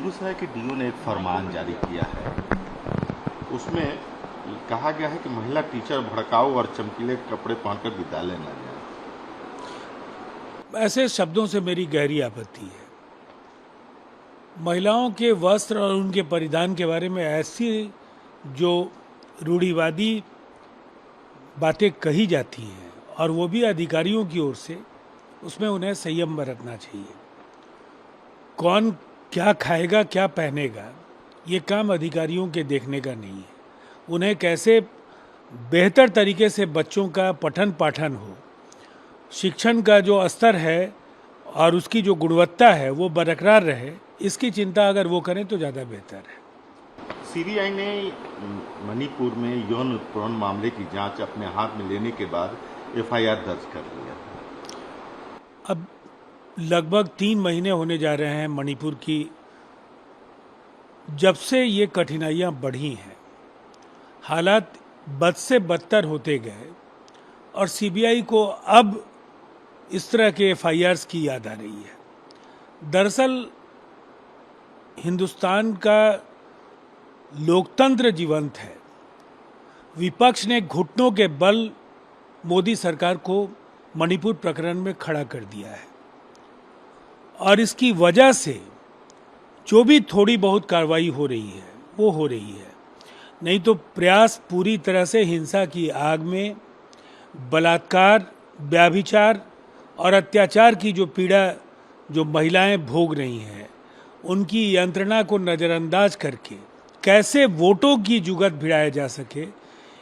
बेगूसराय के डीओ ने एक फरमान जारी किया है। उसमें कहा गया है कि महिला टीचर भड़काऊ और चमकीले कपड़े पहनकर विद्यालय न जाए। ऐसे शब्दों से मेरी गहरी आपत्ति है। महिलाओं के वस्त्र और उनके परिधान के बारे में ऐसी जो रूढ़िवादी बातें कही जाती हैं और वो भी अधिकारियों की ओर से, उसमें उन्हें संयम बरतना चाहिए। कौन क्या खाएगा, क्या पहनेगा, ये काम अधिकारियों के देखने का नहीं है। उन्हें कैसे बेहतर तरीके से बच्चों का पठन पाठन हो, शिक्षण का जो स्तर है और उसकी जो गुणवत्ता है वो बरकरार रहे, इसकी चिंता अगर वो करें तो ज़्यादा बेहतर है। सीबीआई ने मणिपुर में यौन उत्पीड़न मामले की जांच अपने हाथ में लेने के बाद एफआईआर दर्ज कर लिया। अब लगभग 3 महीने होने जा रहे हैं मणिपुर की, जब से ये कठिनाइयाँ बढ़ी हैं। हालात बद से बदतर होते गए और सीबीआई को अब इस तरह के एफआईआर्स की याद आ रही है। दरअसल हिंदुस्तान का लोकतंत्र जीवंत है। विपक्ष ने घुटनों के बल मोदी सरकार को मणिपुर प्रकरण में खड़ा कर दिया है और इसकी वजह से जो भी थोड़ी बहुत कार्रवाई हो रही है वो हो रही है, नहीं तो प्रयास पूरी तरह से हिंसा की आग में बलात्कार, व्याभिचार और अत्याचार की जो पीड़ा जो महिलाएं भोग रही हैं, उनकी यंत्रणा को नज़रअंदाज करके कैसे वोटों की जुगत भिड़ाया जा सके,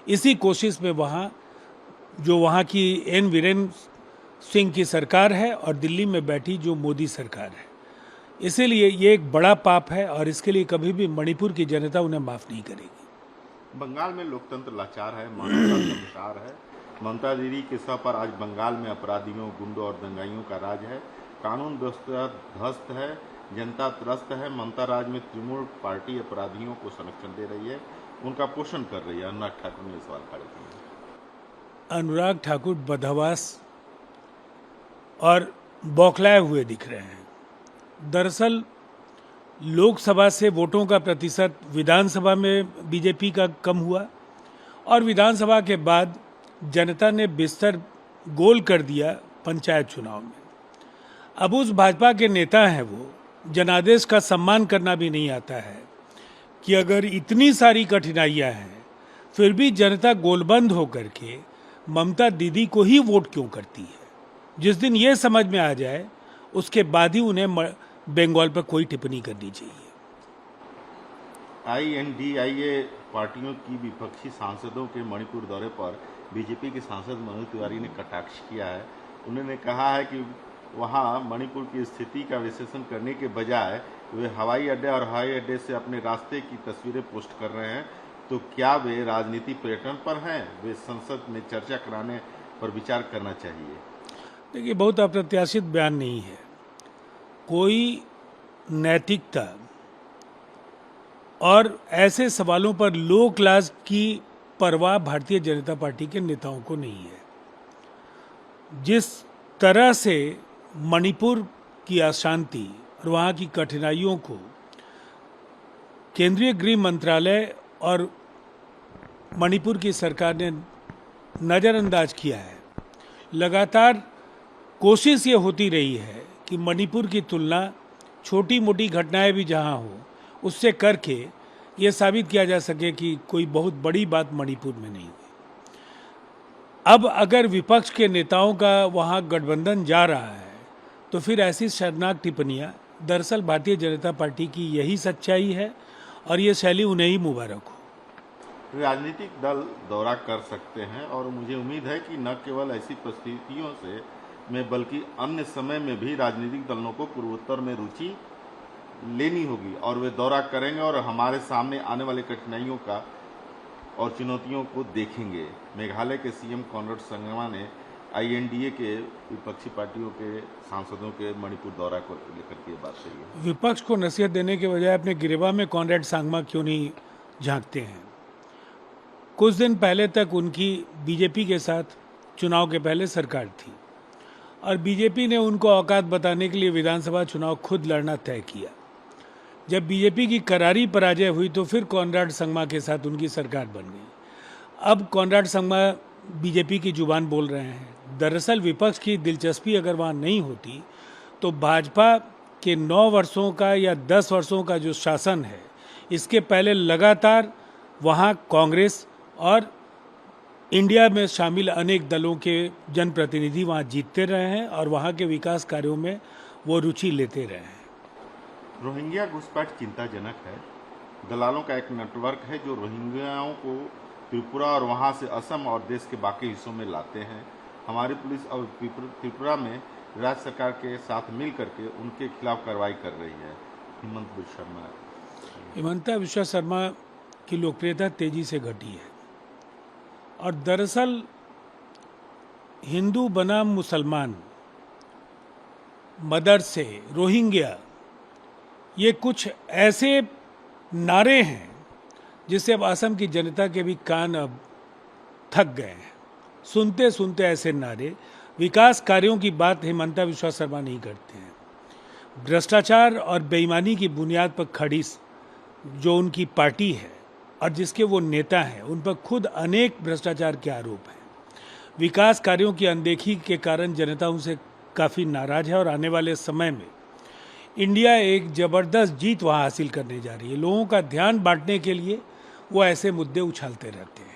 इसी कोशिश में वहाँ की एन वीरेन सिंह की सरकार है और दिल्ली में बैठी जो मोदी सरकार है। इसीलिए ये एक बड़ा पाप है और इसके लिए कभी भी मणिपुर की जनता उन्हें माफ़ नहीं करेगी। बंगाल में लोकतंत्र लाचार है, मानवता शर्मसार है। ममता दीदी के सह पर आज बंगाल में अपराधियों, गुंडों और दंगाइयों का राज है। कानून व्यवस्था ध्वस्त है, जनता त्रस्त है। ममता राज में तृणमूल पार्टी अपराधियों को संरक्षण दे रही है, उनका पोषण कर रही है। अनुराग ठाकुर ने सवाल खड़े किए। अनुराग ठाकुर बदहवास और बौखलाए हुए दिख रहे हैं। दरअसल लोकसभा से वोटों का प्रतिशत विधानसभा में बीजेपी का कम हुआ और विधानसभा के बाद जनता ने बिस्तर गोल कर दिया पंचायत चुनाव में। अब उस भाजपा के नेता हैं वो, जनादेश का सम्मान करना भी नहीं आता है कि अगर इतनी सारी कठिनाइयां हैं फिर भी जनता गोलबंद होकर के ममता दीदी को ही वोट क्यों करती है। जिस दिन ये समझ में आ जाए उसके बाद ही उन्हें बंगाल पर कोई टिप्पणी करनी चाहिए। आईएनडीआईए पार्टियों की विपक्षी सांसदों के मणिपुर दौरे पर बीजेपी के सांसद मनोज तिवारी ने कटाक्ष किया है। उन्होंने कहा है कि वहां मणिपुर की स्थिति का विश्लेषण करने के बजाय वे हवाई अड्डे और हवाई अड्डे से अपने रास्ते की तस्वीरें पोस्ट कर रहे हैं। तो क्या वे राजनीति पर्यटन पर हैं? वे संसद में चर्चा कराने पर विचार करना चाहिए। देखिए, बहुत अप्रत्याशित बयान नहीं है। कोई नैतिकता और ऐसे सवालों पर लो क्लास की परवाह भारतीय जनता पार्टी के नेताओं को नहीं है। जिस तरह से मणिपुर की अशांति और वहाँ की कठिनाइयों को केंद्रीय गृह मंत्रालय और मणिपुर की सरकार ने नज़रअंदाज किया है, लगातार कोशिश ये होती रही है कि मणिपुर की तुलना छोटी मोटी घटनाएं भी जहां हो उससे करके ये साबित किया जा सके कि कोई बहुत बड़ी बात मणिपुर में नहीं हुई। अब अगर विपक्ष के नेताओं का वहां गठबंधन जा रहा है तो फिर ऐसी शर्मनाक टिप्पणियां, दरअसल भारतीय जनता पार्टी की यही सच्चाई है और ये शैली उन्हें ही मुबारक हो। राजनीतिक दल दौरा कर सकते हैं और मुझे उम्मीद है कि न केवल ऐसी परिस्थितियों से में बल्कि अन्य समय में भी राजनीतिक दलों को पूर्वोत्तर में रुचि लेनी होगी और वे दौरा करेंगे और हमारे सामने आने वाली कठिनाइयों का और चुनौतियों को देखेंगे। मेघालय के सीएम कॉनरेड संगमा ने आईएनडीए के विपक्षी पार्टियों के सांसदों के मणिपुर दौरा को लेकर के बात कही है। विपक्ष को नसीहत देने के बजाय अपने गिरेबा में कॉनरेड सांगमा क्यों नहीं झांकते हैं। कुछ दिन पहले तक उनकी बीजेपी के साथ चुनाव के पहले सरकार थी और बीजेपी ने उनको औकात बताने के लिए विधानसभा चुनाव खुद लड़ना तय किया। जब बीजेपी की करारी पराजय हुई तो फिर कॉनराड संगमा के साथ उनकी सरकार बन गई। अब कॉनराड संगमा बीजेपी की जुबान बोल रहे हैं। दरअसल विपक्ष की दिलचस्पी अगर वहाँ नहीं होती तो भाजपा के 9 वर्षों का या 10 वर्षों का जो शासन है, इसके पहले लगातार वहाँ कांग्रेस और इंडिया में शामिल अनेक दलों के जनप्रतिनिधि वहाँ जीतते रहे हैं और वहाँ के विकास कार्यों में वो रुचि लेते रहे हैं। रोहिंग्या घुसपैठ चिंताजनक है। दलालों का एक नेटवर्क है जो रोहिंग्याओं को त्रिपुरा और वहां से असम और देश के बाकी हिस्सों में लाते हैं। हमारी पुलिस और त्रिपुरा में राज्य सरकार के साथ मिल करके उनके खिलाफ कार्रवाई कर रही है। हिमंता बिश्वा शर्मा की लोकप्रियता तेजी से घटी है और दरअसल हिंदू बनाम मुसलमान, मदरसे, रोहिंग्या, ये कुछ ऐसे नारे हैं जिससे अब असम की जनता के भी कान अब थक गए हैं। सुनते सुनते ऐसे नारे। विकास कार्यों की बात हिमंता बिश्वा शर्मा नहीं करते हैं। भ्रष्टाचार और बेईमानी की बुनियाद पर खड़ी जो उनकी पार्टी है और जिसके वो नेता हैं, उन पर खुद अनेक भ्रष्टाचार के आरोप हैं। विकास कार्यों की अनदेखी के कारण जनता उनसे काफ़ी नाराज है और आने वाले समय में इंडिया एक ज़बरदस्त जीत वहाँ हासिल करने जा रही है। लोगों का ध्यान बांटने के लिए वो ऐसे मुद्दे उछालते रहते हैं।